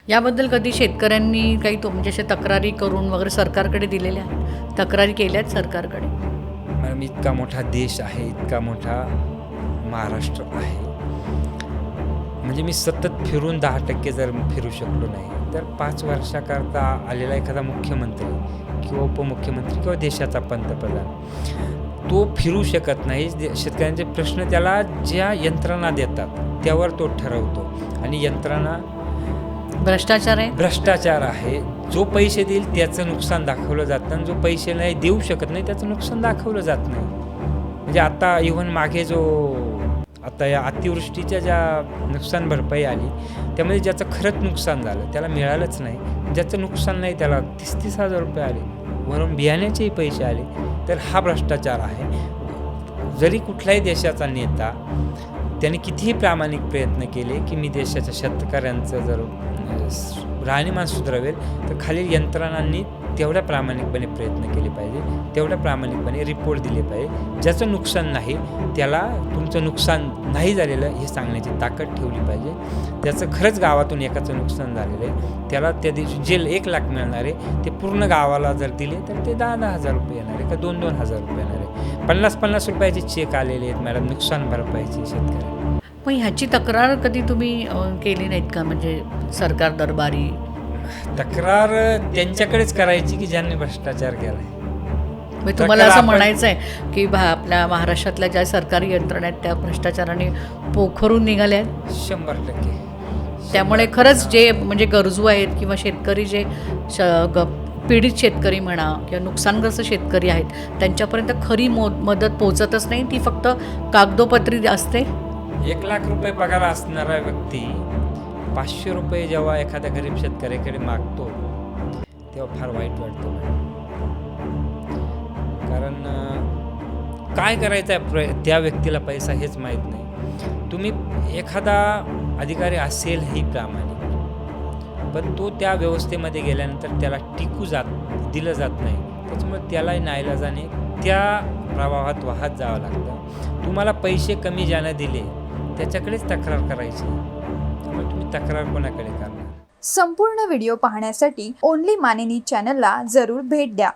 याबद्दल कधी शेतकऱ्यांनी काही म्हणजे अशा तक्रारी करून वगैरे सरकारकडे दिलेल्या आहेत, तक्रारी केल्या आहेत सरकारकडे? मॅडम, इतका मोठा देश आहे, इतका मोठा महाराष्ट्र आहे, म्हणजे मी सतत फिरून 10% जर फिरू शकलो नाही तर 5 वर्षाकरता आलेला एखादा मुख्यमंत्री किंवा उपमुख्यमंत्री किंवा देशाचा पंतप्रधान तो फिरू शकत नाही. शेतकऱ्यांचे प्रश्न त्याला ज्या यंत्रणा देतात त्यावर तो ठरवतो आणि यंत्रणा भ्रष्टाचार आहे. जो पैसे देईल त्याचं नुकसान दाखवलं जातं आणि जो पैसे नाही देऊ शकत नाही त्याचं नुकसान दाखवलं जात नाही. म्हणजे आता इव्हन मागे आता या अतिवृष्टीच्या ज्या नुकसान भरपाई आली त्यामध्ये ज्याचं खरंच नुकसान झालं त्याला मिळालंच नाही. ज्याचं नुकसान नाही त्याला 30-30 हजार रुपये आले, वरून बियाण्याचेही पैसे आले. तर हा भ्रष्टाचार आहे. जरी कुठल्याही देशाचा नेता त्याने कितीही प्रामाणिक प्रयत्न केले की मी देशाच्या शेतकऱ्यांचं जर राहणीमान सुधारवेल तर खालील यंत्रणांनी तेवढ्या प्रामाणिकपणे प्रयत्न केले पाहिजे, तेवढ्या प्रामाणिकपणे रिपोर्ट दिले पाहिजे. ज्याचं नुकसान नाही त्याला तुमचं नुकसान नाही झालेलं हे सांगण्याची ताकद ठेवली पाहिजे. त्याचं खरंच गावातून एकाचं नुकसान झालेलं आहे त्याला त्या दिवशी जे 1 लाख मिळणार आहे ते पूर्ण गावाला जर दिले तर ते 10-10 हजार रुपये येणार आहे का 2-2 हजार रुपये येणार आहे. 50-50 रुपयाचे चेक आलेले आहेत मॅडम नुकसान भरपाईचे शेतकऱ्यांना. पण ह्याची तक्रार कधी तुम्ही केली नाहीत का, म्हणजे सरकार दरबारी? तक्रार त्यांच्याकडेच करायची की ज्यांनी भ्रष्टाचार केला आहे. म्हणजे तुम्हाला असं म्हणायचं आहे की आपल्या महाराष्ट्रातल्या ज्या सरकारी यंत्रणा आहेत त्या भ्रष्टाचाराने पोखरून निघाल्या आहेत? 100%. त्यामुळे खरंच जे म्हणजे गरजू आहेत किंवा शेतकरी जे पीडित शेतकरी म्हणा किंवा नुकसानग्रस्त शेतकरी आहेत त्यांच्यापर्यंत खरी मदत पोहोचतच नाही, ती फक्त कागदोपत्री असते. 1 लाख रुपये पगार असणारा व्यक्ती 500 रुपये जेव्हा एखाद्या गरीब शेतकऱ्याकडे मागतो तेव्हा फार वाईट वाटतं. कारण काय करायचं आहे त्या व्यक्तीला पैसा हेच माहीत नाही. तुम्ही एखादा अधिकारी असेल ही प्रामाणिक, पण तो त्या व्यवस्थेमध्ये गेल्यानंतर त्याला दिलं जात नाही. त्याच्यामुळे त्यालाही नाईलाजाने त्या प्रवाहात वाहत जावं लागतं. तुम्हाला पैसे कमी ज्यानं दिले त्याच्याकडेच तक्रार करायची, त्यामुळे तुम्ही तक्रार कोणाकडे करणार? संपूर्ण व्हिडिओ पाहण्यासाठी ओनली माने न्यूज चॅनलला जरूर भेट द्या.